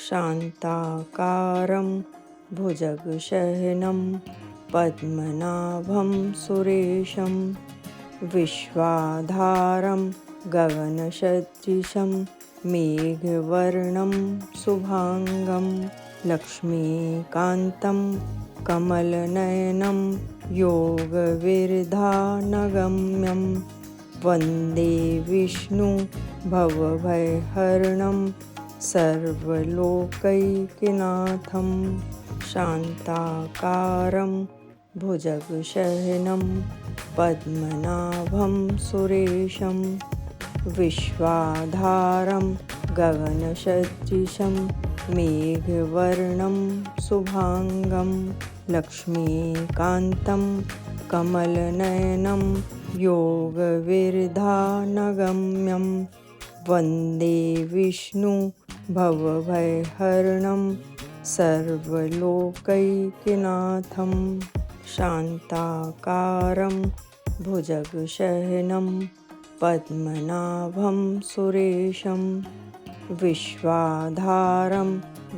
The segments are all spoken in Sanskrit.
शान्ताकारं भुजगशयनं पद्मनाभं सुरेशं विश्वाधारं गगनसदृशं मेघवर्णं शुभांगं लक्ष्मीकान्तं कमलनयनं योगविरधानगम्यं वन्दे विष्णु भवभयहरणं सर्वलोकैकनाथं शान्ताकारं भुजगशयनं पद्मनाभं सुरेशं विश्वाधारं गगनसदृशं मेघवर्णं शुभांगं लक्ष्मीकान्तं कमलनयनं योगविरधानगम्यं वन्दे विष्णु भवभयहरणं सर्वलोकैकनाथं शान्ताकारं भुजगशयनं पद्मनाभं सुरेशं विश्वाधारं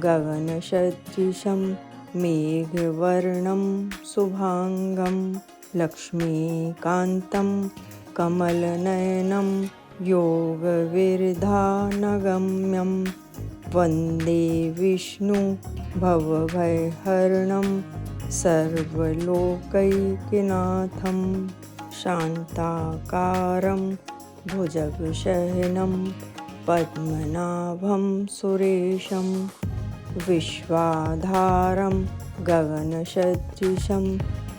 गगनसदृशं मेघवर्णं शुभांगं लक्ष्मीकान्तं कमलनयनं योगविरधानगम्यं वन्दे विष्णु भवभयहरणं सर्वलोकैकनाथं शान्ताकारं भुजगशयनं पद्मनाभं सुरेशं विश्वाधारं गगनसदृशं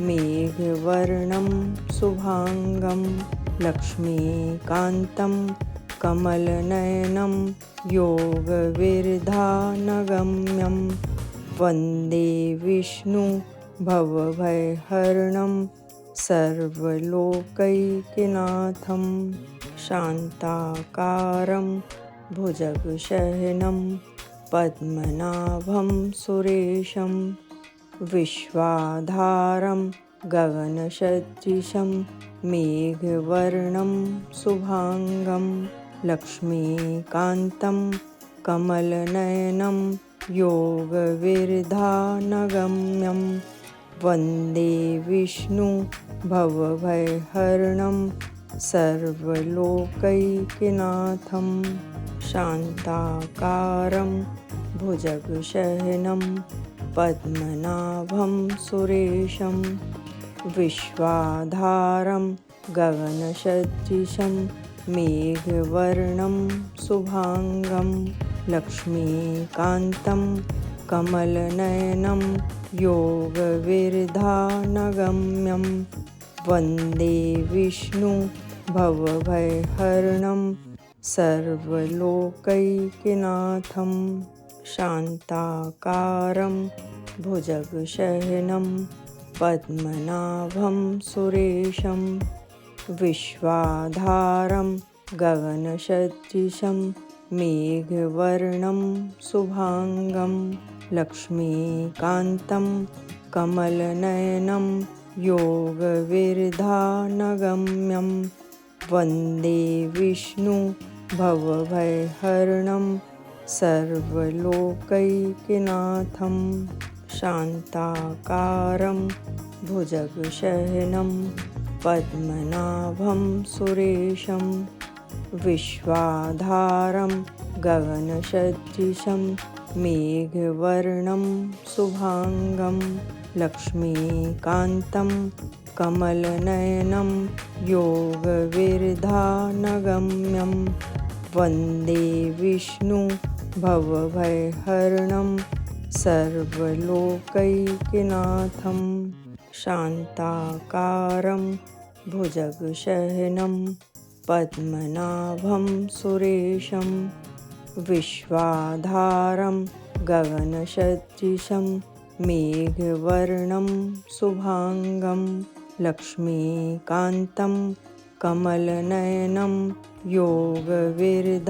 मेघवर्णं शुभांगं लक्ष्मीकान्तं कमलनयनं योगविरधानगम्यं वन्दे विष्णु भवभयहरणं सर्वलोकैकनाथं शान्ताकारं भुजगशयनं पद्मनाभं सुरेशं विश्वाधारं गगनसदृशं मेघवर्णं शुभांगं लक्ष्मीकान्तं कमलनयनं योगविरधानगम्यं वन्दे विष्णु भवभयहरणं सर्वलोकैकनाथं शान्ताकारं भुजगशयनं पद्मनाभं सुरेशं विश्वाधारं गगनसदृशं मेघवर्णं शुभांगं लक्ष्मीकान्तं कमलनयनं योगविरधानगम्यं वन्दे विष्णु भवभयहरणं सर्वलोकैकनाथं शान्ताकारं भुजगशयनं पद्मनाभं सुरेशं विश्वाधारं गगनसदृशं मेघवर्णं शुभांगं लक्ष्मीकान्तं कमलनयनं योगविरधानगम्यं वन्दे विष्णु भवभयहरणं सर्वलोकैकनाथं शान्ताकारं भुजगशयनं पद्मनाभं सुरेशं विश्वाधारं गगनसदृशं मेघवर्णं शुभांगं लक्ष्मीकान्तं कमलनयनं योगविरधानगम्यं वन्दे विष्णु भवभयहरणं सर्वलोकैकनाथं शान्ताकारं भुजगशयनं पद्मनाभं सुरेशं विश्वाधारं गगनसदृशं मेघवर्णं शुभांगं लक्ष्मीकान्तं कमलनयनं योगविरधानगम्यं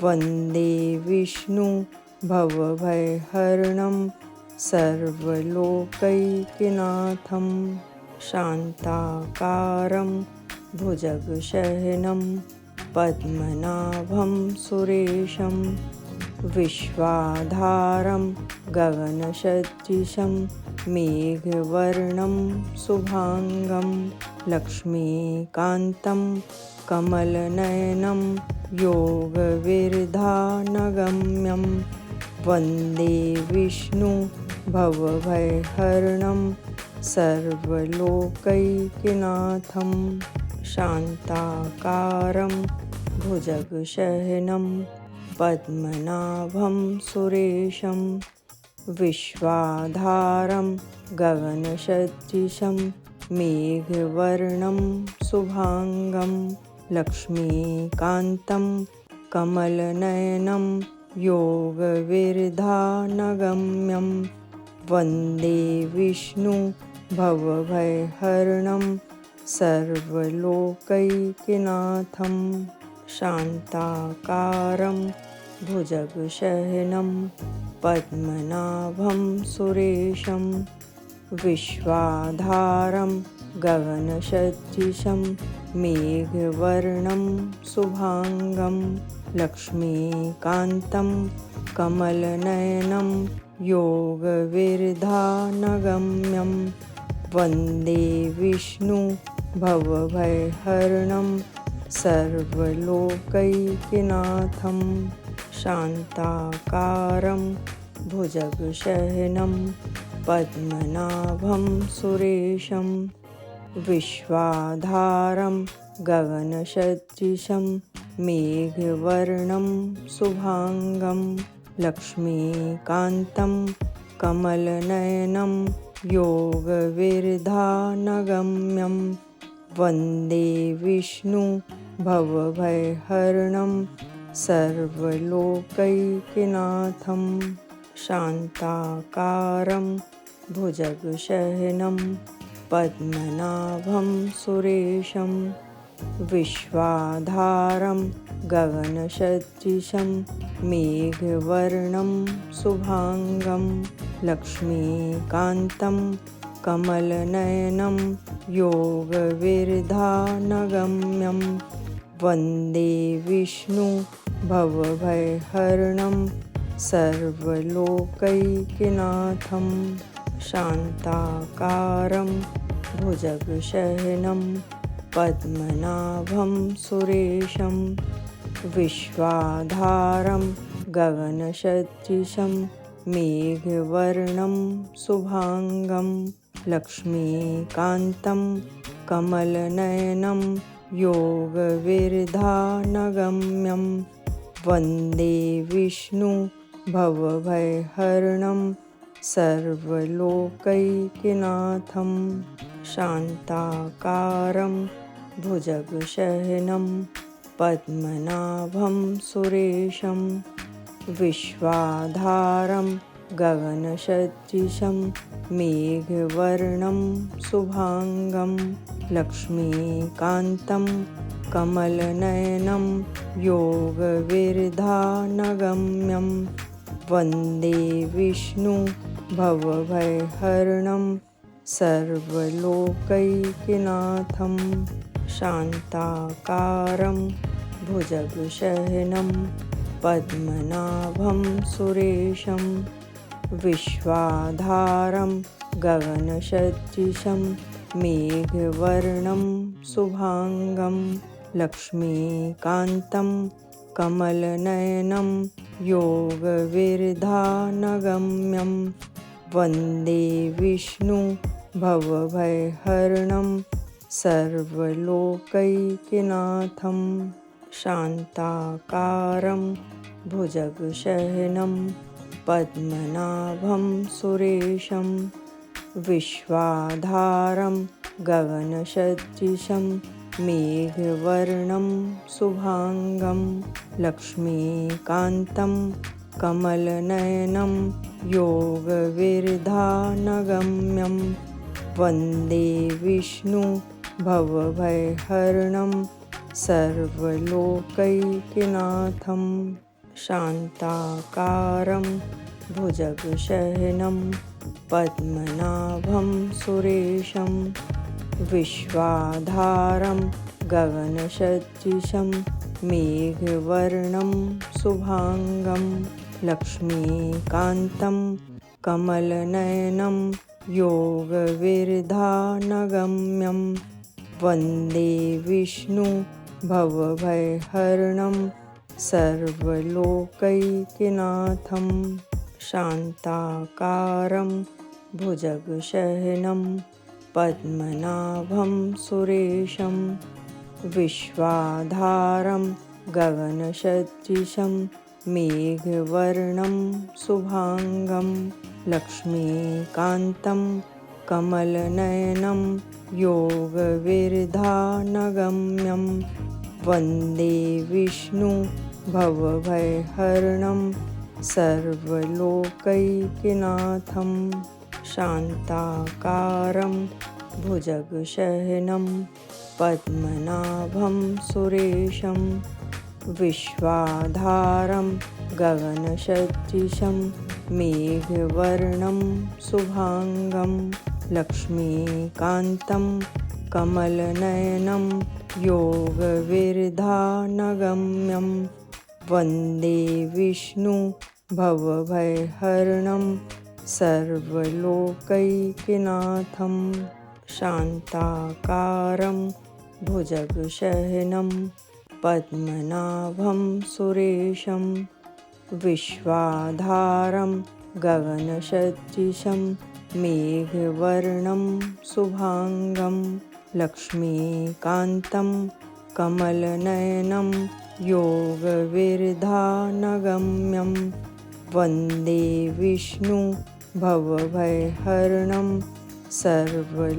वन्दे विष्णु भवभयहरणं सर्वलोकैकनाथं शान्ताकारं भुजगशयनं पद्मनाभं सुरेशं विश्वाधारं गगनसदृशं मेघवर्णं शुभांगं लक्ष्मीकान्तं कमलनयनं योगविरधानगम्यं वन्दे विष्णु भवभयहरणं सर्वलोकैकनाथं शान्ताकारं भुजगशयनं पद्मनाभं सुरेशं विश्वाधारं गगनसदृशं मेघवर्णं शुभांगं लक्ष्मीकान्तं कमलनयनं योगविरधानगम्यं वन्दे विष्णु भवभयहरणं सर्वलोकैकनाथं शान्ताकारं भुजगशयनं पद्मनाभं सुरेशं विश्वाधारं गगनसदृशं मेघवर्णं शुभांगं लक्ष्मीकान्तं कमलनयनं योगविरधानगम्यं वन्दे विष्णु भवभयहरणं सर्वलोकैकनाथं शान्ताकारं भुजगशयनं पद्मनाभं सुरेशं विश्वाधारं गगनसदृशं मेघवर्णं शुभांगं लक्ष्मीकान्तं कमलनयनं योगविरधानगम्यं वन्दे विष्णु भवभयहरणं सर्वलोकैकनाथं शान्ताकारं भुजगशयनं पद्मनाभं सुरेशं विश्वाधारं गगनसदृशं मेघवर्णं शुभांगं लक्ष्मीकान्तं कमलनयनं योगविरधानगम्यं वन्दे विष्णु भवभयहरणं सर्वलोकैकनाथं शान्ताकारं भुजगशयनं पद्मनाभं सुरेशं विश्वाधारं गगनसदृशं मेघवर्णं शुभांगं लक्ष्मीकान्तं कमलनयनं योगविरधानगम्यं वन्दे विष्णु भवभयहरणं सर्वलोकैकनाथं शान्ताकारं भुजगशयनं पद्मनाभं सुरेशं विश्वाधारं गगनसदृशं मेघवर्णं शुभांगं लक्ष्मीकान्तं कमलनयनं योगविरधानगम्यं वन्दे विष्णु भवभयहरणं सर्वलोकैकनाथं शान्ताकारं भुजगशयनं पद्मनाभं सुरेशं विश्वाधारं गगनसदृशं मेघवर्णं शुभांगं लक्ष्मीकान्तं कमलनयनं योगविरधानगम्यं वन्दे विष्णु भवभयहरणं सर्वलोकैकनाथं शान्ताकारं भुजगशयनं पद्मनाभं सुरेशं विश्वाधारं गगनसदृशं मेघवर्णं शुभांगं लक्ष्मीकान्तं कमलनयनं योगविरधानगम्यं वन्दे विष्णु भवभयहरणं सर्वलोकैकनाथं शान्ताकारं भुजगशयनं पद्मनाभं सुरेशं विश्वाधारं गगनसदृशं मेघवर्णं शुभांगं लक्ष्मीकान्तं कमलनयनं योगविर्धानगम्यं वन्दे विष्णु भवभयहरणं सर्वलोकैकनाथं शान्ताकारं भुजगशयनं पद्मनाभं सुरेशं विश्वाधारं गगनसदृशं मेघवर्णं शुभांगं लक्ष्मीकान्तं कमलनयनं योगविर्धानगम्यं वन्दे विष्णु भवभयहरणं सर्वलोकैकनाथं शान्ताकारं भुजगशयनं पद्मनाभं सुरेशं विश्वाधारं गगनसदृशं मेघवर्णं शुभांगं लक्ष्मीकान्तं कमलनयनं योगविर्धानगम्यं वन्दे विष्णु भवभयहरणं सर्वलोकैकनाथं शान्ताकारं भुजगशयनं पद्मनाभं सुरेशं विश्वाधारं गगनसदृशं मेघवर्णं शुभांगं लक्ष्मीकान्तं कमलनयनं योगविर्धानगम्यं वन्दे विष्णु भवभयहरणं सर्वलोकैकनाथं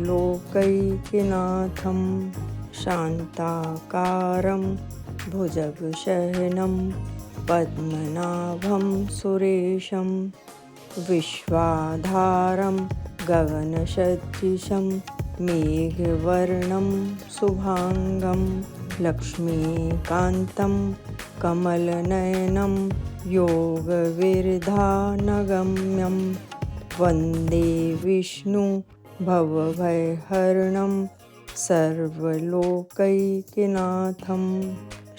शान्ताकारं भुजगशयनं पद्मनाभं सुरेशं विश्वाधारं गगनसदृशं मेघवर्णं शुभांगं लक्ष्मीकान्तं कमलनयनं योगविर्धानगम्यं वन्दे विष्णु भवभयहरणं सर्वलोकैकनाथं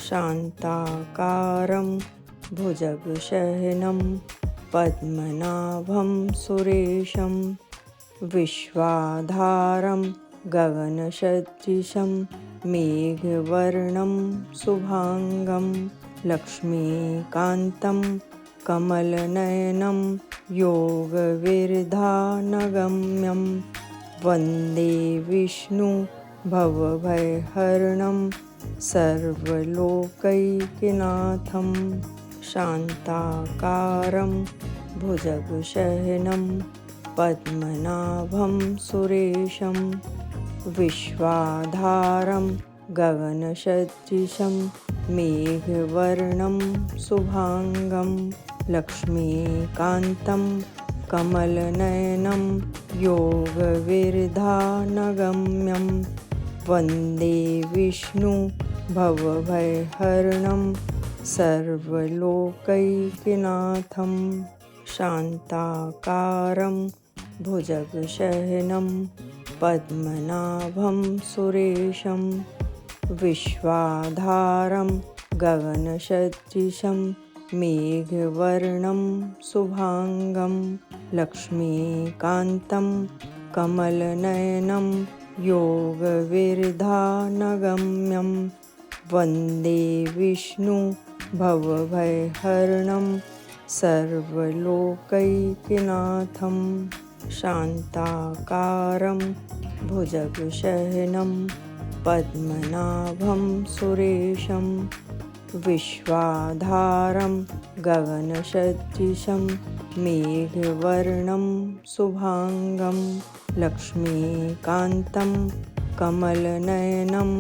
शान्ताकारं भुजगशयनं पद्मनाभं सुरेशं विश्वाधारं गगनसदृशं मेघवर्णं शुभांगं लक्ष्मीकान्तं कमलनयनं योगविर्धानगम्यं वन्दे विष्णु भवभयहरणं सर्वलोकैकनाथं शान्ताकारं भुजगशयनं पद्मनाभं सुरेशं विश्वाधारं गगनसदृशं मेघवर्णं शुभांगं लक्ष्मीकान्तं कमलनयनं योगविर्धानगम्यं वन्दे विष्णु भवभयहरणं सर्वलोकैकनाथं शान्ताकारं भुजगशयनं पद्मनाभं सुरेशं विश्वाधारं गगनसदृशं मेघवर्णं शुभांगं लक्ष्मीकान्तं कमलनयनं योगविर्धानगम्यं वन्दे विष्णु भवभयहरणं सर्वलोकैकनाथं शान्ताकारं भुजगशयनं पद्मनाभं सुरेशं विश्वाधारं गगनसदृशं मेघवर्णं शुभांगं लक्ष्मीकान्तं कमलनयनं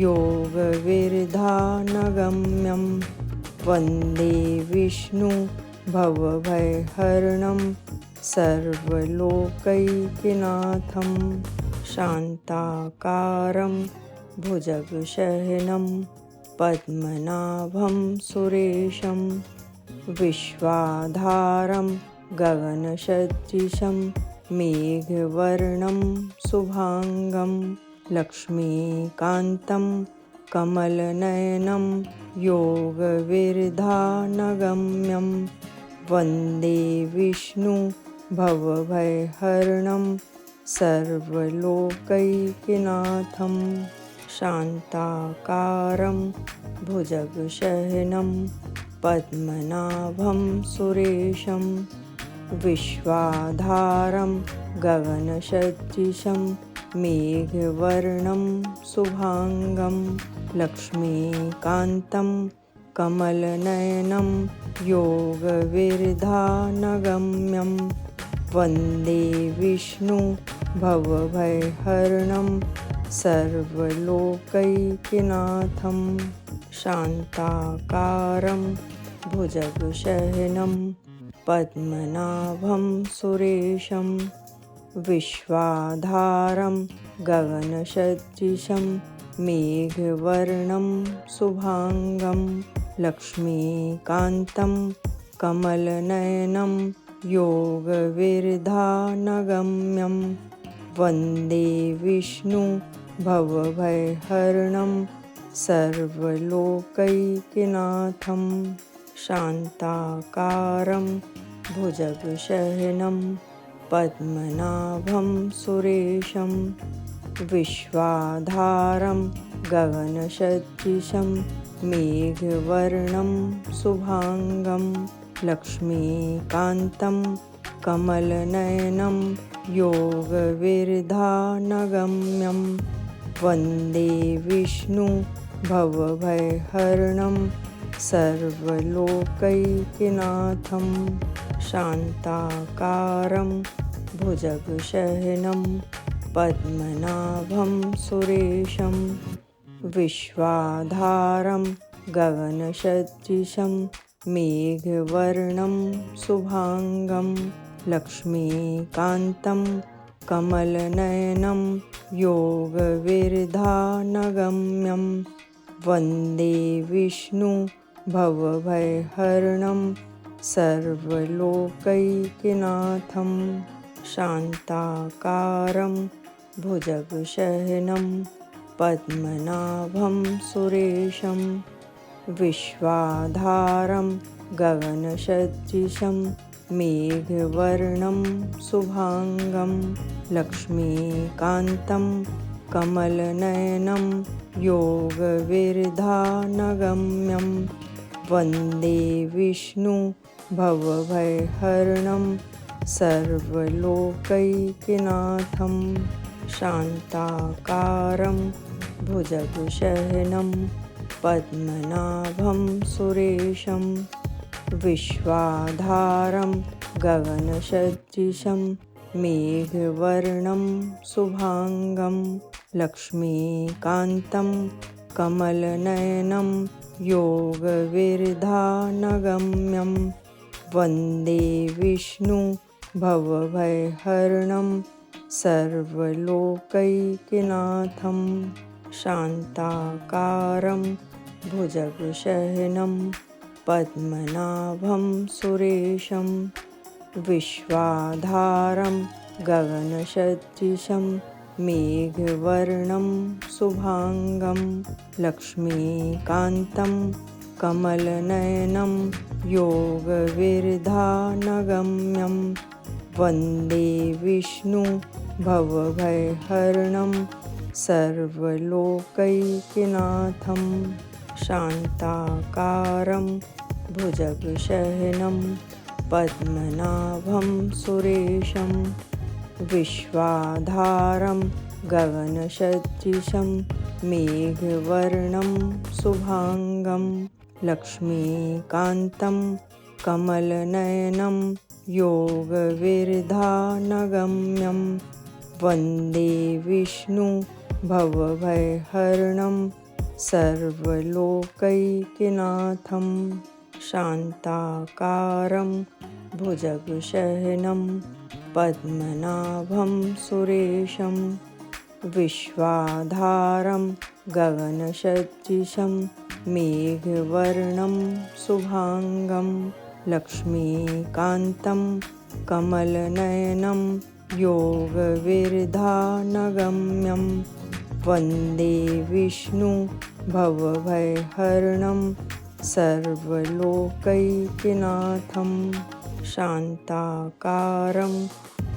योगविर्धानगम्यं वन्दे विष्णु भवभयहरणं सर्वलोकैकनाथं शान्ताकारं भुजगशयनं पद्मनाभं सुरेशं विश्वाधारं गगनसदृशं मेघवर्णं शुभांगं लक्ष्मीकान्तं कमलनयनं योगविर्धानगम्यं वन्दे विष्णु भवभयहरणं सर्वलोकैकनाथं शान्ताकारं भुजगशयनं पद्मनाभं सुरेशं विश्वाधारं गगनसदृशं मेघवर्णं शुभांगं लक्ष्मीकान्तं कमलनयनं योगविरधानगम्यं वन्दे विष्णु भवभयहरणं सर्वलोकैकनाथं शान्ताकारं भुजगशयनं पद्मनाभं सुरेशं विश्वाधारं गगनसदृशं मेघवर्णं शुभांगं लक्ष्मीकान्तं कमलनयनं योगविरधानगम्यं वन्दे विष्णु भवभयहरणं सर्वलोकैकनाथं शान्ताकारं भुजगशयनं पद्मनाभं सुरेशं विश्वाधारं गगनसदृशं मेघवर्णं शुभांगं लक्ष्मीकान्तं कमलनयनं योगविरधानगम्यं वन्दे विष्णु भवभयहरणं सर्वलोकैकनाथं शान्ताकारं भुजगशयनं पद्मनाभं सुरेशं विश्वाधारं गगनसदृशं मेघवर्णं शुभांगं लक्ष्मीकान्तं कमलनयनं योगविरधानगम्यं वन्दे विष्णु भवभयहरणं सर्वलोकैकनाथं शान्ताकारं भुजगशयनं पद्मनाभं सुरेशं विश्वाधारं गगनसदृशं मेघवर्णं शुभांगं लक्ष्मीकान्तं कमलनयनं योगविरधानगम्यं वन्दे विष्णु भवभयहरणं सर्वलोकैकनाथं शान्ताकारं भुजगशयनं पद्मनाभं सुरेशं विश्वाधारं गगनसदृशं मेघवर्णं शुभांगं लक्ष्मीकान्तं कमलनयनं योगविरधानगम्यं वन्दे विष्णु भवभयहरणं सर्वलोकैकनाथं शान्ताकारं भुजगशयनं पद्मनाभं सुरेशं विश्वाधारं गगनसदृशं मेघवर्णं शुभांगं लक्ष्मीकान्तं कमलनयनं योगविरधानगम्यं वन्दे विष्णु भवभयहरणं सर्वलोकैकनाथं शान्ताकारं भुजगशयनं पद्मनाभं सुरेशं विश्वाधारं गगनसदृशं मेघवर्णं शुभांगं लक्ष्मीकान्तं कमलनयनं योगविरधानगम्यं वन्दे विष्णु भवभयहरणं सर्वलोकैकनाथं शान्ताकारं भुजगशयनं पद्मनाभं सुरेशं विश्वाधारं गगनसदृशं मेघवर्णं शुभांगं लक्ष्मीकान्तं कमलनयनं योगविरधानगम्यं वन्दे विष्णु भवभयहरणं सर्वलोकैकनाथं शान्ताकारं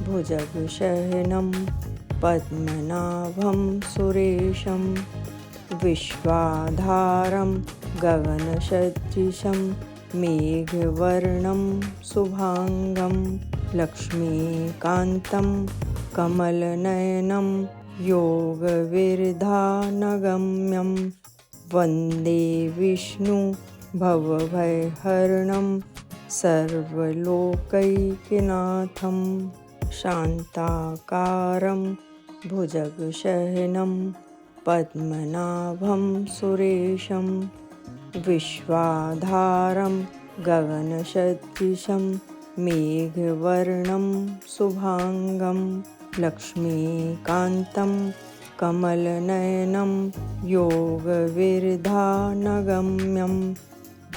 भुजगशयनं पद्मनाभं सुरेशं विश्वाधारं गगनसदृशं मेघवर्णं शुभांगं लक्ष्मीकान्तं कमलनयनं योगविरधानगम्यं वन्दे विष्णु भवभयहरणं सर्वलोकैकनाथं शान्ताकारं भुजगशयनं पद्मनाभं सुरेशं विश्वाधारं गगनसदृशं मेघवर्णं शुभांगं लक्ष्मीकान्तं कमलनयनं योगविरधानगम्यं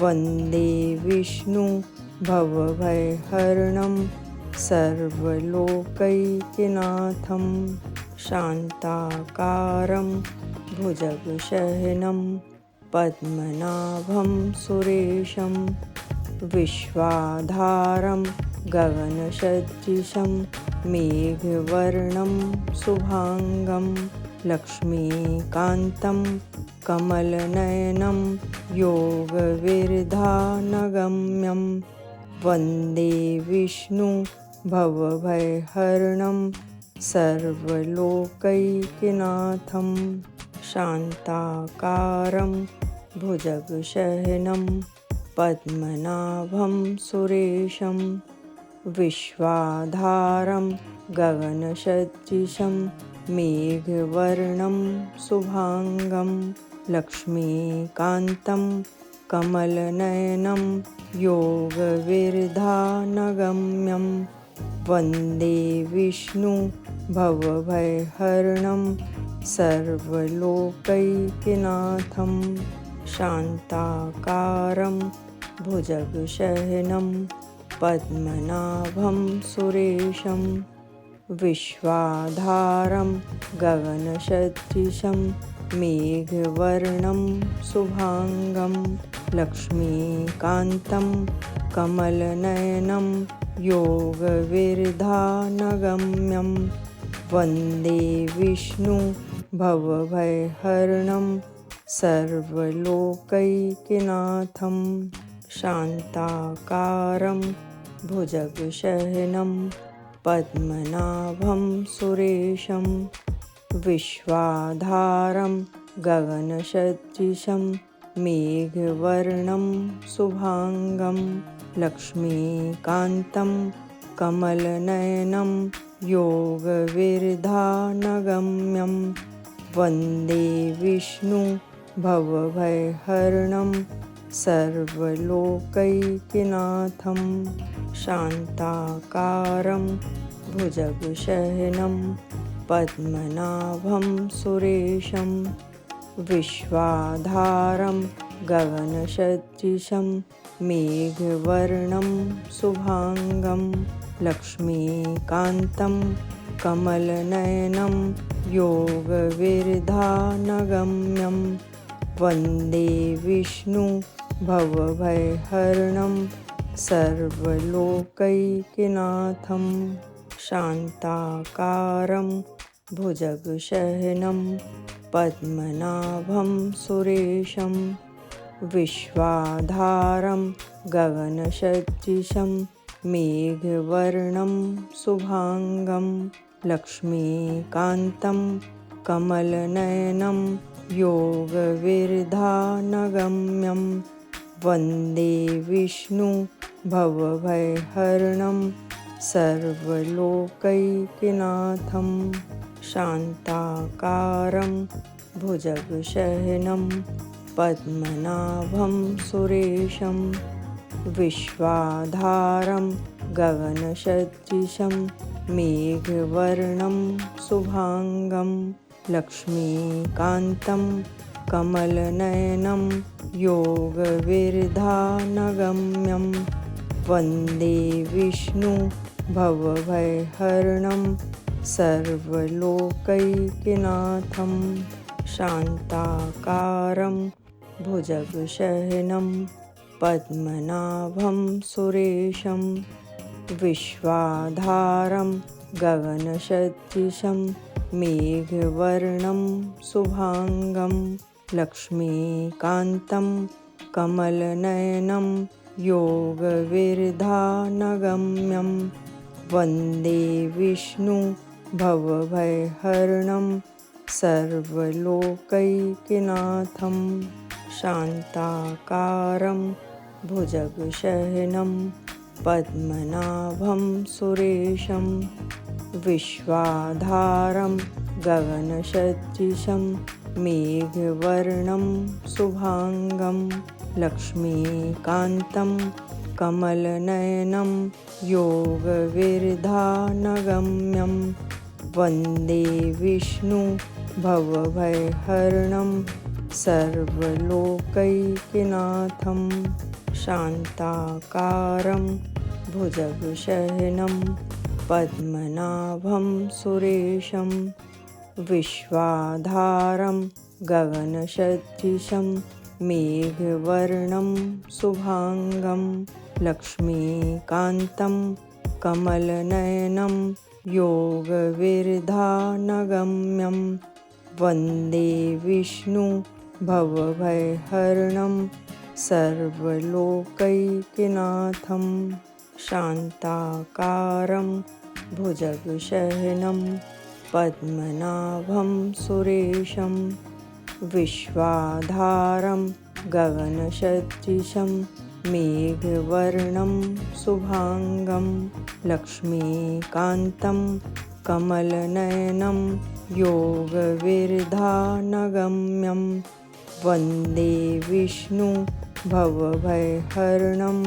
वन्दे विष्णु भवभयहरणं सर्वलोकैकनाथं शान्ताकारं भुजगशयनं पद्मनाभं सुरेशं विश्वाधारं गगनसदृशं मेघवर्णं शुभांगं लक्ष्मीकान्तं कमलनयनं योगविरधानगम्यं वन्दे विष्णु भवभयहरणं सर्वलोकैकनाथं शान्ताकारं भुजगशयनं पद्मनाभं सुरेशं विश्वाधारं गगनसदृशं मेघवर्णं शुभांगं लक्ष्मीकान्तं कमलनयनं योगविरधानगम्यं वन्दे विष्णु भवभयहरणं सर्वलोकैकनाथं शान्ताकारं भुजगशयनं पद्मनाभं सुरेशं विश्वाधारं गगनसदृशं मेघवर्णं शुभांगं लक्ष्मीकान्तं कमलनयनं योगविरधानगम्यं वन्दे विष्णु भवभयहरणं सर्वलोकैकनाथं शान्ताकारं भुजगशयनं पद्मनाभं सुरेशं विश्वाधारं गगनसदृशं मेघवर्णं शुभांगं लक्ष्मीकान्तं कमलनयनं योगविरधानगम्यं वन्दे विष्णु भवभयहरणं सर्वलोकैकनाथं शान्ताकारं भुजगशयनं पद्मनाभं सुरेशं विश्वाधारं गगनसदृशं मेघवर्णं शुभांगं लक्ष्मीकान्तं कमलनयनं योगविरधानगम्यं वन्दे विष्णु भवभयहरणं सर्वलोकैकनाथं शान्ताकारं भुजगशयनं पद्मनाभं सुरेशं विश्वाधारं गगनसदृशं मेघवर्णं शुभांगं लक्ष्मीकान्तं कमलनयनं योगविरधानगम्यं वन्दे विष्णु भवभयहरणं सर्वलोकैकनाथं शान्ताकारं भुजगशयनं पद्मनाभं सुरेशं विश्वाधारं गगनसदृशं मेघवर्णं शुभांगं लक्ष्मीकान्तं कमलनयनं योगविरधानगम्यं वन्दे विष्णु भवभयहरणं सर्वलोकैकनाथं शान्ताकारं भुजगशयनं पद्मनाभं सुरेशं विश्वाधारं गगनसदृशं मेघवर्णं शुभांगं लक्ष्मीकान्तं कमलनयनं योगविरधानगम्यं वन्दे विष्णु भवभयहरणं सर्वलोकैकनाथं शान्ताकारं भुजगशयनं पद्मनाभं सुरेशं विश्वाधारं गगनसदृशं मेघवर्णं शुभांगं लक्ष्मीकान्तं कमलनयनं योगविरधानगम्यं वन्दे विष्णु भवभयहरणं सर्वलोकैकनाथं शान्ताकारं भुजगशयनं पद्मनाभं सुरेशं विश्वाधारं गगनसदृशं मेघवर्णं शुभांगं लक्ष्मीकान्तं कमलनयनं योगविरधानगम्यं वन्दे विष्णु भवभयहरणं सर्वलोकैकनाथं शान्ताकारं भुजगशयनं पद्मनाभं सुरेशं विश्वाधारं गगनसदृशं मेघवर्णं शुभांगं लक्ष्मीकान्तं कमलनयनं योगविरधानगम्यं वन्दे विष्णु भवभयहरणं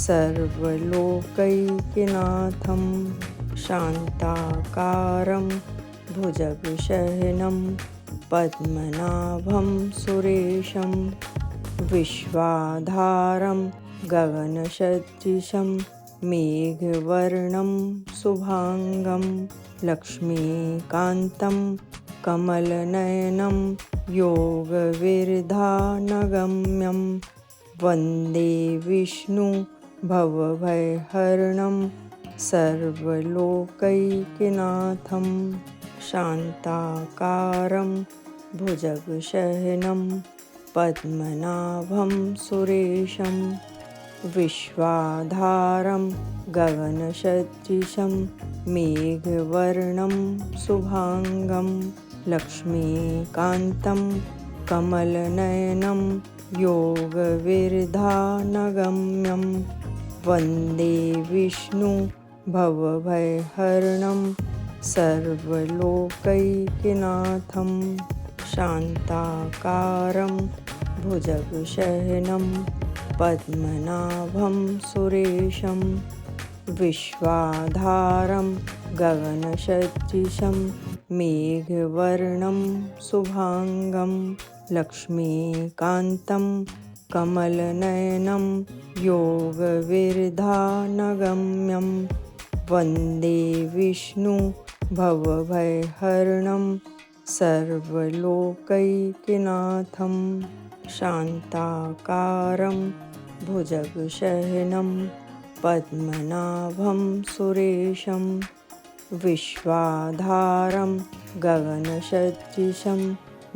सर्वलोकैकनाथं शान्ताकारं भुजगशयनं पद्मनाभं सुरेशं विश्वाधारं गगनसदृशं मेघवर्णं शुभांगं लक्ष्मीकान्तं कमलनयनं योगविरधानगम्यं वन्दे विष्णु भवभयहरणं सर्वलोकैकनाथं शान्ताकारं भुजगशयनं पद्मनाभं सुरेशं विश्वाधारं गगनसदृशं मेघवर्णं शुभांगं लक्ष्मीकान्तं कमलनयनं योगविरधानगम्यं वन्दे विष्णु भवभयहरणं सर्वलोकैकनाथं शान्ताकारं भुजगशयनं पद्मनाभं सुरेशं विश्वाधारं गगनसदृशं मेघवर्णं शुभांगं लक्ष्मीकान्तं कमलनयनं योगविरधानगम्यं वन्दे विष्णु भवभयहरणं सर्वलोकैकनाथं शान्ताकारं भुजगशयनं पद्मनाभं सुरेशं विश्वाधारं गगनसदृशं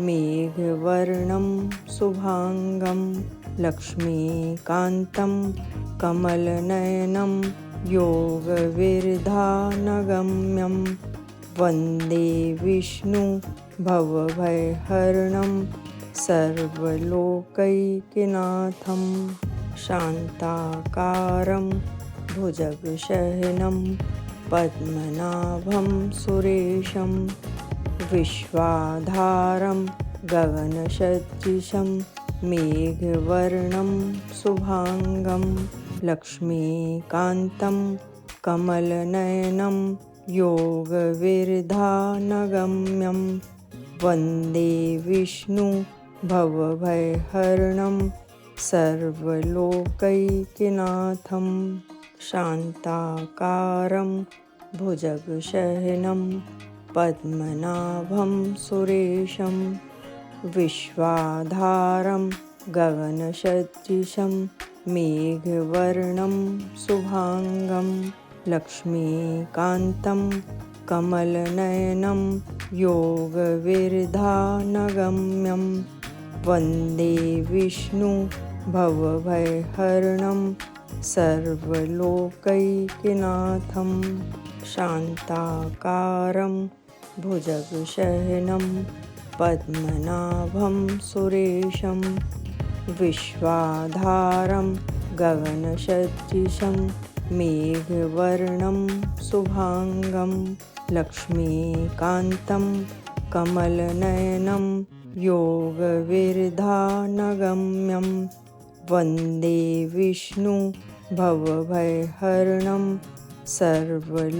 मेघवर्णं शुभांगं लक्ष्मीकान्तं कमलनयनं योगविरधानगम्यं वन्दे विष्णु भवभयहरणं सर्वलोकैकनाथं शान्ताकारं भुजगशयनं पद्मनाभं सुरेशं विश्वाधारं गगनसदृशं मेघवर्णं शुभांगं लक्ष्मीकान्तं कमलनयनं योगविरधानगम्यं वन्दे विष्णु भवभयहरणं सर्वलोकैकनाथं शान्ताकारं भुजगशयनं पद्मनाभं सुरेशं विश्वाधारं गगनसदृशं मेघवर्णं शुभांगं लक्ष्मीकान्तं कमलनयनं योगविरधानगम्यं वन्दे विष्णु भवभयहरणं सर्वलोकैकनाथं शान्ताकारं भुजगशयनं पद्मनाभं सुरेशं विश्वाधारं गगनसदृशं मेघवर्णं शुभांगं लक्ष्मीकान्तं कमलनयनं योगविरधानगम्यं वन्दे विष्णु भवभयहरणं सर्वलोकैकनाथं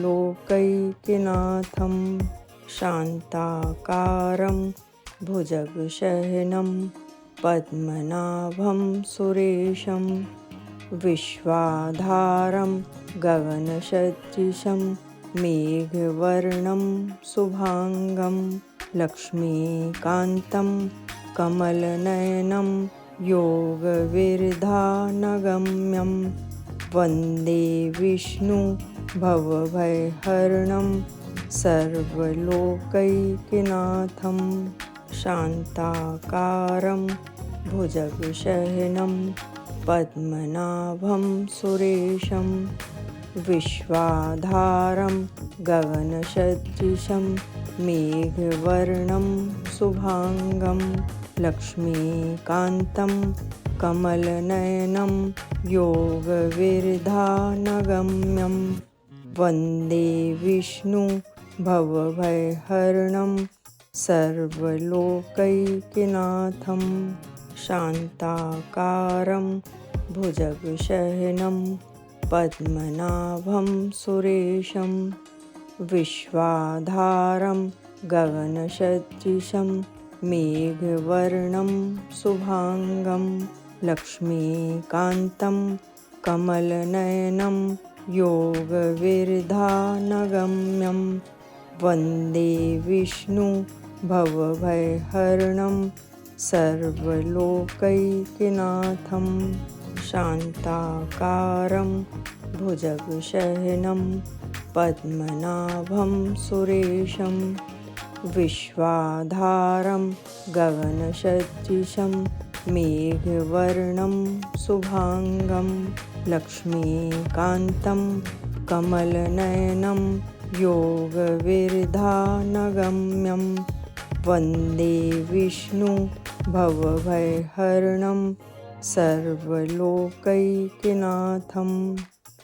शान्ताकारं भुजगशयनं पद्मनाभं सुरेशं विश्वाधारं गगनसदृशं मेघवर्णं शुभांगं लक्ष्मीकान्तं कमलनयनं योगविरधानगम्यं वन्दे विष्णु भवभयहरणं सर्वलोकैकनाथं शान्ताकारं भुजगशयनं पद्मनाभं सुरेशं विश्वाधारं गगनसदृशं मेघवर्णं शुभांगं लक्ष्मीकान्तं कमलनयनं योगविरधानगम्यं वन्दे विष्णु भवभयहरणं सर्वलोकैकनाथं शान्ताकारं भुजगशयनं पद्मनाभं सुरेशं विश्वाधारं गगनसदृशं मेघवर्णं शुभांगं लक्ष्मीकान्तं कमलनयनं योगविरधानगम्यं वन्दे विष्णु भवभयहरणं सर्वलोकैकनाथं शान्ताकारं भुजगशयनं पद्मनाभं सुरेशं विश्वाधारं गगनसदृशं मेघवर्णं शुभांगं लक्ष्मीकान्तं कमलनयनं योगविरधानगम्यं वन्दे विष्णु भवभयहरणं सर्वलोकैकनाथं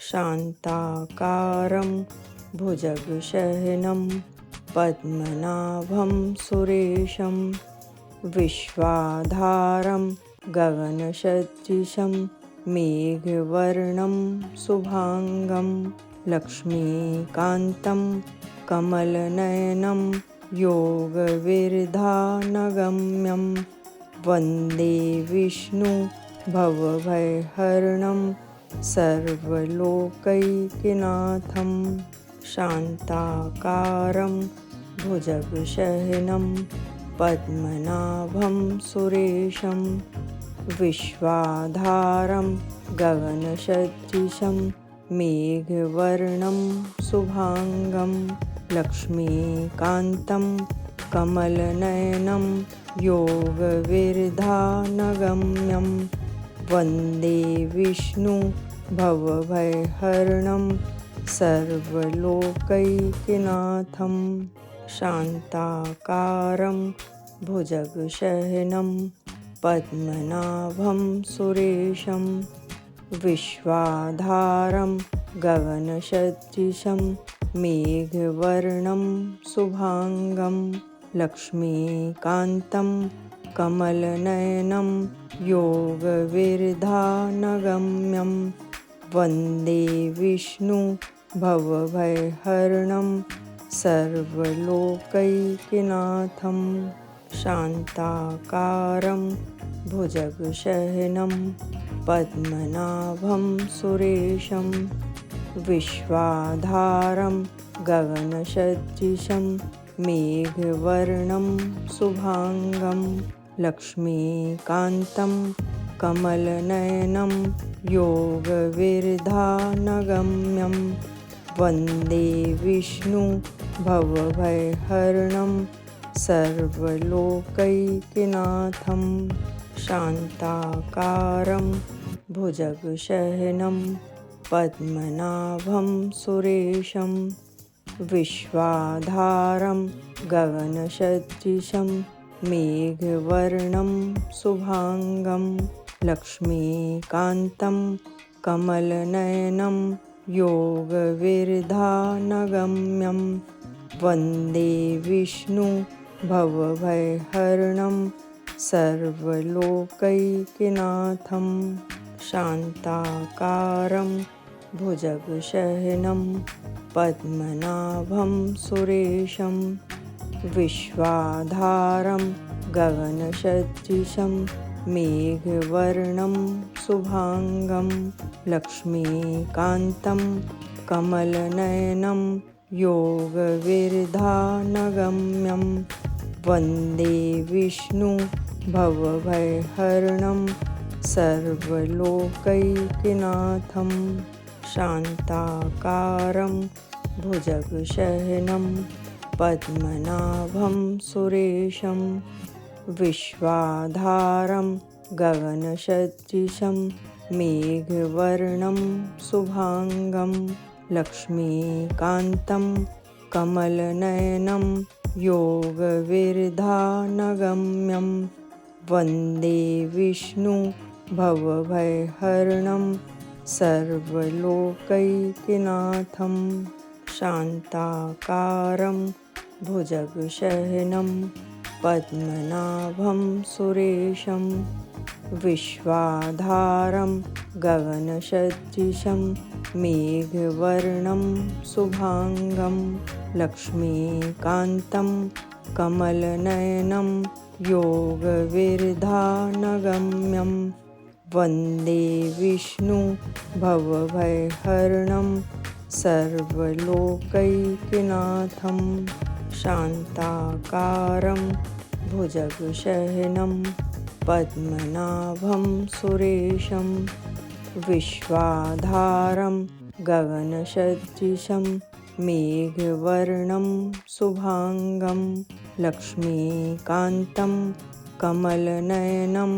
शान्ताकारं भुजगशयनं पद्मनाभं सुरेशं विश्वाधारं गगनसदृशं मेघवर्णं शुभांगं लक्ष्मीकान्तं कमलनयनं योगविरधानगम्यं वन्दे विष्णु भवभयहरणं सर्वलोकैकनाथं शान्ताकारं भुजगशयनं पद्मनाभं सुरेशं विश्वाधारं गगनसदृशं मेघवर्णं शुभांगं लक्ष्मीकान्तं कमलनयनं योगविरधानगम्यं वन्दे विष्णु भवभयहरणं सर्वलोकैकनाथं शान्ताकारं भुजगशयनं पद्मनाभं सुरेशं विश्वाधारं गगनसदृशं मेघवर्णं शुभांगं लक्ष्मीकान्तं कमलनयनं योगविरधानगम्यं वन्दे विष्णु भवभयहरणं सर्वलोकैकनाथं शान्ताकारं भुजगशयनं पद्मनाभं सुरेशं विश्वाधारं गगनसदृशं मेघवर्णं शुभांगं लक्ष्मीकान्तं कमलनयनं योगविरधानगम्यं वन्दे विष्णु भवभयहरणं सर्वलोकैकनाथं शान्ताकारं भुजगशयनं पद्मनाभं सुरेशं विश्वाधारं गगनसदृशं मेघवर्णं शुभांगं लक्ष्मीकान्तं कमलनयनं योगविरधानगम्यं वन्दे विष्णु भवभयहरणं सर्वलोकैकनाथं शान्ताकारं भुजगशयनं पद्मनाभं सुरेशं विश्वाधारं गगनसदृशं मेघवर्णं शुभांगं लक्ष्मीकान्तं कमलनयनं योगविरधानगम्यं वन्दे विष्णु भवभयहरणं सर्वलोकैकनाथं शान्ताकारं भुजगशयनं पद्मनाभं सुरेशं विश्वाधारं गगनसदृशं मेघवर्णं शुभांगं लक्ष्मीकान्तं कमलनयनं योगविरधानगम्यं वन्दे विष्णु भवभयहरणं सर्वलोकैकनाथं शान्ताकारं भुजगशयनं पद्मनाभं सुरेशं विश्वाधारं गगनसदृशं मेघवर्णं शुभांगं लक्ष्मीकान्तं कमलनयनं योगविरधानगम्यं वन्दे विष्णु भवभयहरणं सर्वलोकैकनाथं शान्ताकारं भुजगशयनं पद्मनाभं सुरेशं विश्वाधारं गगनसदृशं मेघवर्णं शुभांगं लक्ष्मीकान्तं कमलनयनं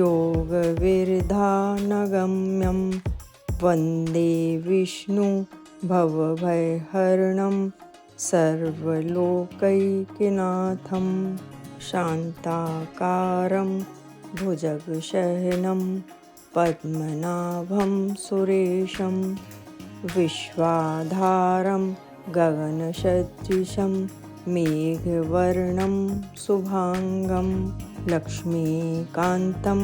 योगविरधानगम्यं वन्दे विष्णु भवभयहरणं सर्वलोकैकनाथं शान्ताकारं भुजगशयनं पद्मनाभं सुरेशं विश्वाधारं गगनसदृशं मेघवर्णं शुभांगं लक्ष्मीकान्तं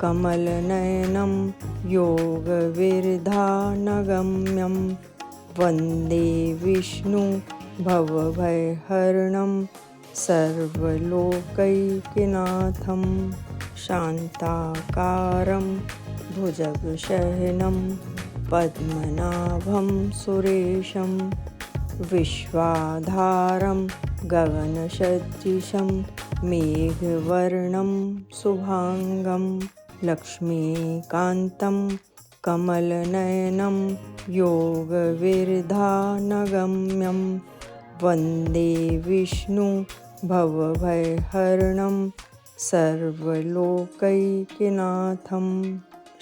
कमलनयनं योगविरधानगम्यं वन्दे विष्णु भवभयहरणं सर्वलोकैकनाथं शान्ताकारं भुजगशयनं पद्मनाभं सुरेशं विश्वाधारं गगनसदृशं मेघवर्णं शुभांगं लक्ष्मीकान्तं कमलनयनं योगविरधानगम्यं वन्दे विष्णु भवभयहरणं सर्वलोकैकनाथं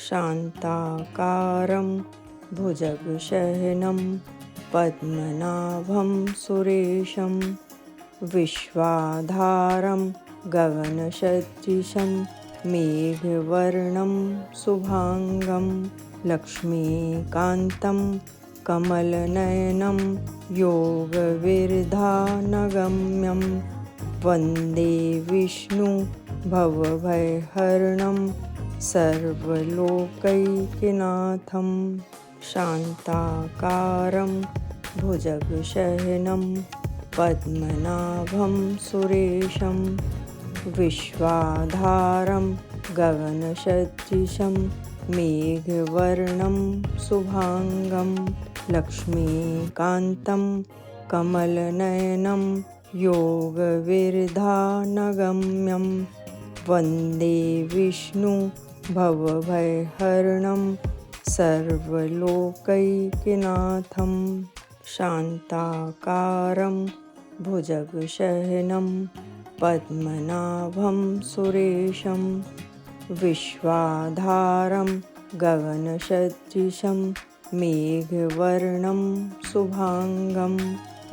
शान्ताकारं भुजगशयनं पद्मनाभं सुरेशं विश्वाधारं गगनसदृशं मेघवर्णं शुभांगं लक्ष्मीकान्तं कमलनयनं योगविरधानगम्यं वन्दे विष्णु भवभयहरणं सर्वलोकैकनाथं शान्ताकारं भुजगशयनं पद्मनाभं सुरेशं विश्वाधारं गगनसदृशं मेघवर्णं शुभांगं लक्ष्मीकान्तं कमलनयनं योगविरधानगम्यं वन्दे विष्णु भवभयहरणं सर्वलोकैकनाथं शान्ताकारं भुजगशयनं पद्मनाभं सुरेशं विश्वाधारं गगनसदृशं मेघवर्णं शुभांगं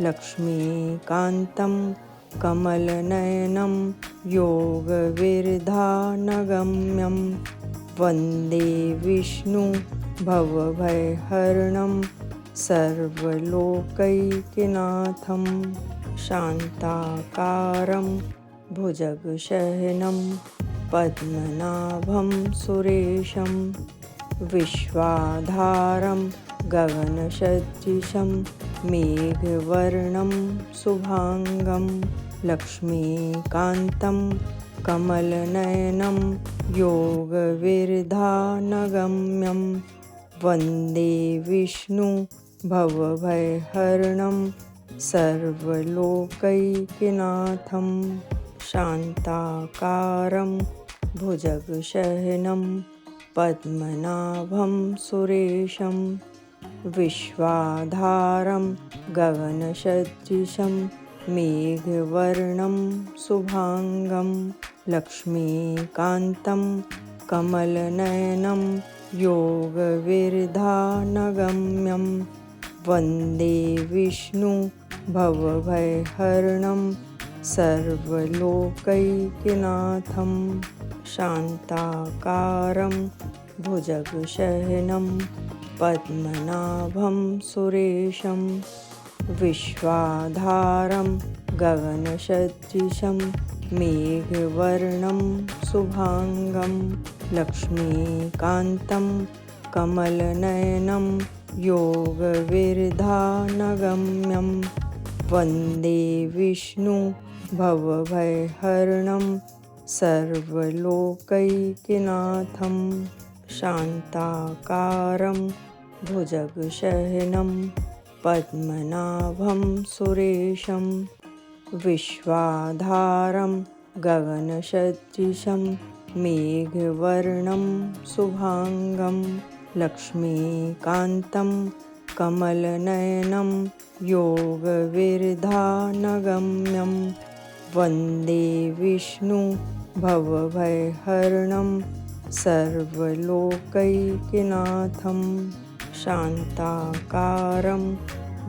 लक्ष्मीकान्तं कमलनयनं योगविरधानगम्यं वन्दे विष्णु भवभयहरणं सर्वलोकैकनाथं शान्ताकारं भुजगशयनं पद्मनाभं सुरेशं विश्वाधारं गगनसदृशं मेघवर्णं शुभांगं लक्ष्मीकान्तं कमलनयनं योगविरधानगम्यं वन्दे विष्णु भवभयहरणं सर्वलोकैकनाथं शान्ताकारं भुजगशयनं पद्मनाभं सुरेशं विश्वाधारं गगनसदृशं मेघवर्णं शुभांगं लक्ष्मीकान्तं कमलनयनं योगविरधानगम्यं वन्दे विष्णु भवभयहरणं सर्वलोकैकनाथं शान्ताकारं भुजगशयनं पद्मनाभं सुरेशं विश्वाधारं गगनसदृशं मेघवर्णं शुभांगं लक्ष्मीकान्तं कमलनयनं योगविरधानगम्यं वन्दे विष्णु भवभयहरणं सर्वलोकैकनाथं शान्ताकारं भुजगशयनं पद्मनाभं सुरेशं विश्वाधारं गगनसदृशं मेघवर्णं शुभांगं लक्ष्मीकान्तं कमलनयनं योगविरधानगम्यं वन्दे विष्णु भवभयहरणं सर्वलोकैकनाथं शान्ताकारं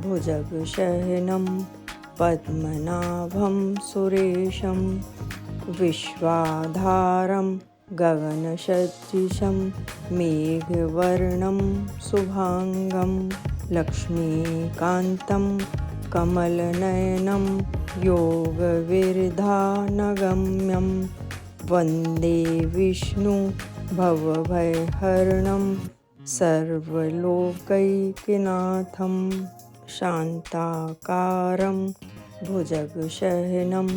भुजगशयनं पद्मनाभं सुरेशं विश्वाधारं गगनसदृशं मेघवर्णं शुभांगं लक्ष्मीकान्तं कमलनयनं योगविरधानगम्यं वन्दे विष्णु भवभयहरणं सर्वलोकैकनाथं शान्ताकारं भुजगशयनं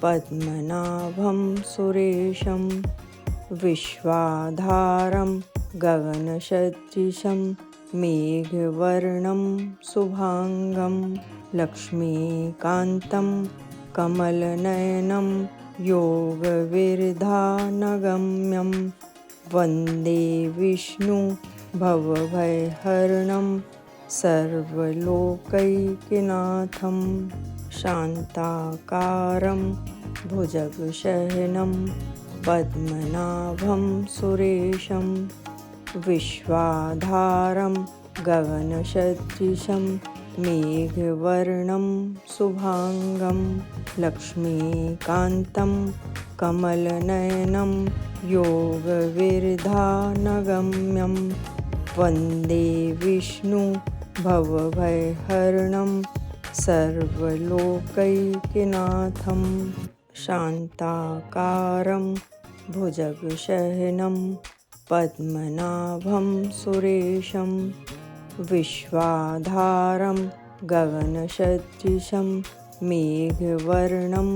पद्मनाभं सुरेशं विश्वाधारं गगनसदृशं मेघवर्णं शुभांगं लक्ष्मीकान्तं कमलनयनं योगविरधानगम्यं वन्दे विष्णु भवभयहरणं सर्वलोकैकनाथं शान्ताकारं भुजगशयनं पद्मनाभं सुरेशं विश्वाधारं गगनसदृशं मेघवर्णं शुभांगं लक्ष्मीकान्तं कमलनयनं योगविरधानगम्यं वन्दे विष्णु भवभयहरणं सर्वलोकैकनाथं शान्ताकारं भुजगशयनं पद्मनाभं सुरेशं विश्वाधारं गगनसदृशं मेघवर्णं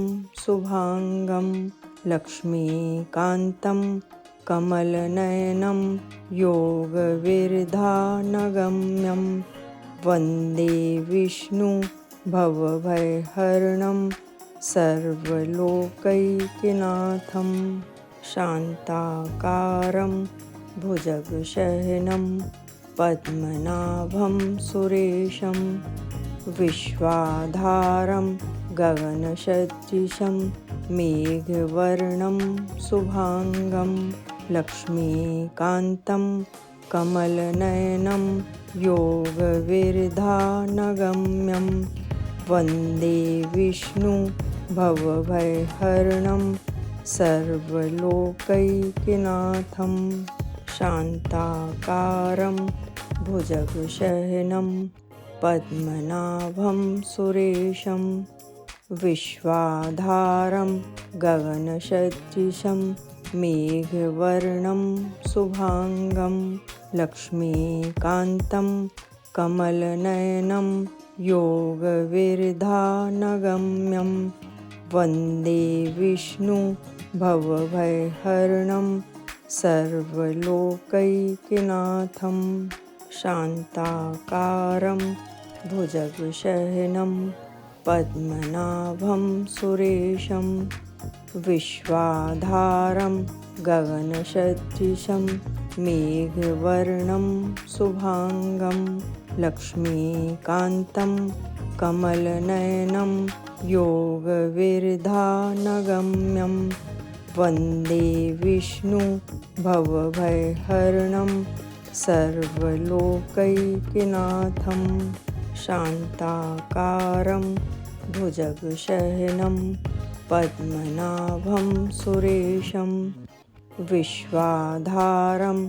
शुभांगं लक्ष्मीकान्तं कमलनयनं योगविरधानगम्यं वन्दे विष्णु भवभयहरणं सर्वलोकैकनाथं शान्ताकारं भुजगशयनं पद्मनाभं सुरेशं विश्वाधारं गगनसदृशं मेघवर्णं शुभांगं लक्ष्मीकान्तं कमलनयनं योगविरधानगम्यं वन्दे विष्णु भवभयहरणं सर्वलोकैकनाथं शान्ताकारं भुजगशयनं पद्मनाभं सुरेशं विश्वाधारं गगनसदृशं मेघवर्णं शुभांगं लक्ष्मीकान्तं कमलनयनं योगविरधानगम्यं वन्दे विष्णु भवभयहरणं सर्वलोकैकनाथं शान्ताकारं भुजगशयनं पद्मनाभं सुरेशं विश्वाधारं गगनसदृशं मेघवर्णं शुभांगं लक्ष्मीकान्तं कमलनयनं योगविरधानगम्यं वन्दे विष्णु भवभयहरणं सर्वलोकैकनाथं शान्ताकारं भुजगशयनं पद्मनाभं सुरेशं विश्वाधारं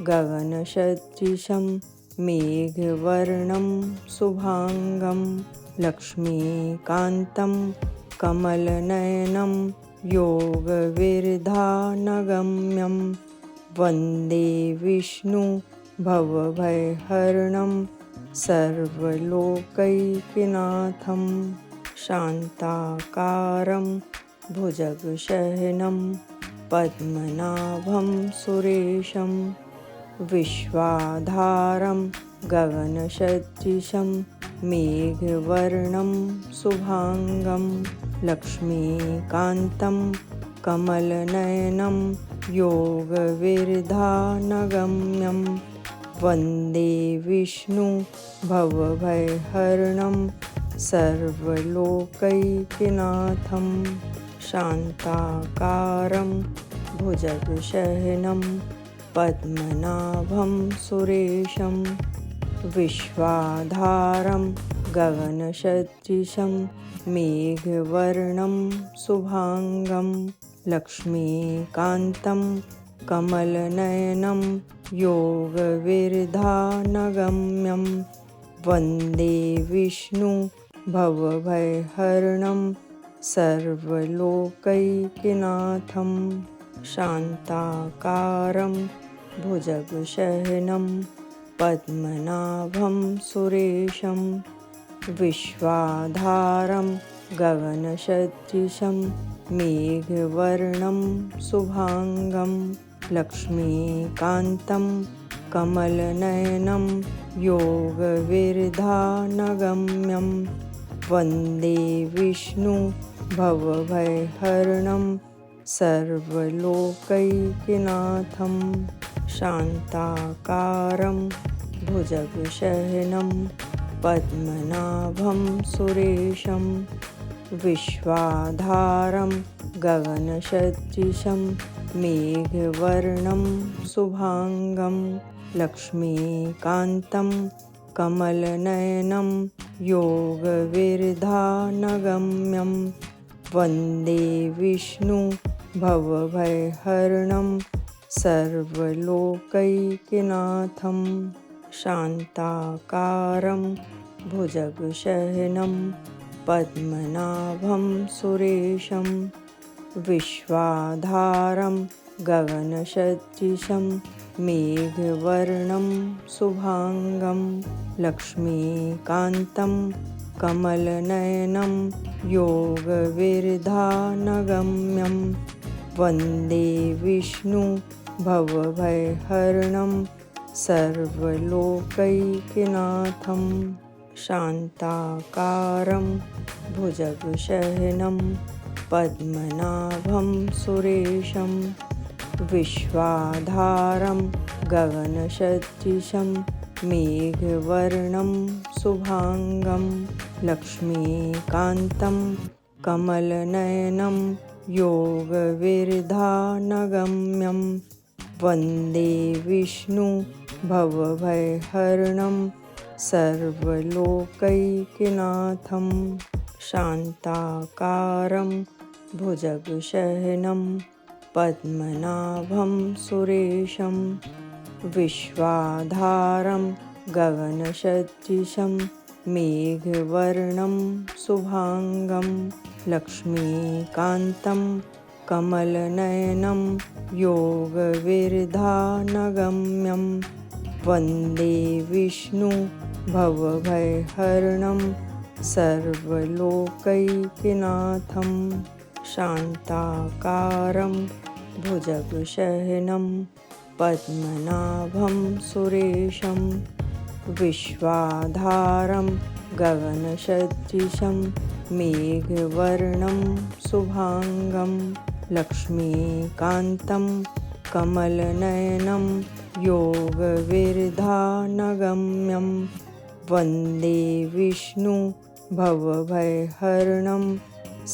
गगनसदृशं मेघवर्णं शुभांगं लक्ष्मीकान्तं कमलनयनं योगविरधानगम्यं वन्दे विष्णु भवभयहरणं सर्वलोकैकनाथं शान्ताकारं भुजगशयनं पद्मनाभं सुरेशं विश्वाधारं गगनसदृशं मेघवर्णं शुभांगं लक्ष्मीकान्तं कमलनयनं योगविरधानगम्यं वन्दे विष्णु भवभयहरणं सर्वलोकैकनाथं शान्ताकारं भुजगशयनं पद्मनाभं सुरेशं विश्वाधारं गगनसदृशं मेघवर्णं शुभांगं लक्ष्मीकान्तं कमलनयनं योगविरधानगम्यं वन्दे विष्णु भवभयहरणं सर्वलोकैकनाथं शान्ताकारं भुजगशयनं पद्मनाभं सुरेशं विश्वाधारं गगनसदृशं मेघवर्णं शुभांगं लक्ष्मीकान्तं कमलनयनं योगविरधानगम्यं वन्दे विष्णु भवभयहरणं सर्वलोकैकनाथं शान्ताकारं भुजगशयनं पद्मनाभं सुरेशं विश्वाधारं गगनसदृशं मेघवर्णं शुभांगं लक्ष्मीकान्तं कमलनयनं योगविरधानगम्यं वन्दे विष्णु भवभयहरणं सर्वलोकैकनाथं शान्ताकारं भुजगशयनं पद्मनाभं सुरेशं विश्वाधारं गगनसदृशं मेघवर्णं शुभांगं लक्ष्मीकान्तं कमलनयनं योगविरधानगम्यं वन्दे विष्णु भवभयहरणं सर्वलोकैकनाथं शान्ताकारं भुजगशयनं पद्मनाभं सुरेशं विश्वाधारं गगनसदृशं मेघवर्णं शुभांगं लक्ष्मीकान्तं कमलनयनं योगविरधानगम्यं वन्दे विष्णु भवभयहरणं सर्वलोकैकनाथं शान्ताकारं भुजगशयनं पद्मनाभं सुरेशं विश्वाधारं गगनसदृशं मेघवर्णं शुभांगं लक्ष्मीकान्तं कमलनयनं योगविरधानगम्यं वन्दे विष्णु भवभयहरणं सर्वलोकैकनाथं शान्ताकारं भुजगशयनं पद्मनाभं सुरेशं विश्वाधारं गगनसदृशं मेघवर्णं शुभांगं लक्ष्मीकान्तं कमलनयनं योगविरधानगम्यं वन्दे विष्णु भवभयहरणं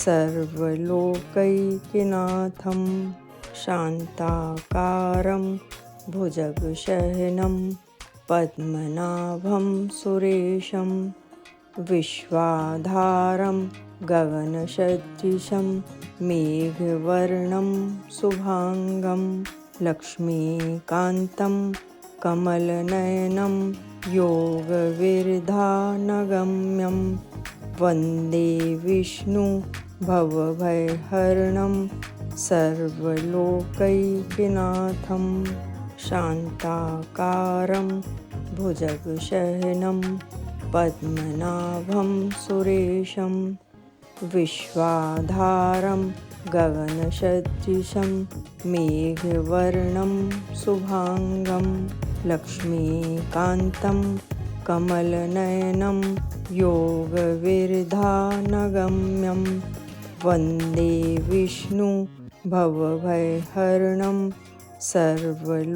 सर्वलोकैकनाथं शान्ताकारं भुजगशयनं पद्मनाभं सुरेशं विश्वाधारं गगनसदृशं मेघवर्णं शुभांगं लक्ष्मीकान्तं कमलनयनं योगविरधानगम्यं वन्दे विष्णु भवभयहरणं सर्वलोकैकनाथं शान्ताकारं भुजगशयनं पद्मनाभं सुरेशं विश्वाधारं गगनसदृशं मेघवर्णं शुभांगं लक्ष्मीकान्तं कमलनयनं योगविरधानगम्यं वन्दे विष्णु भवभयहरणं सर्वलोकैकनाथं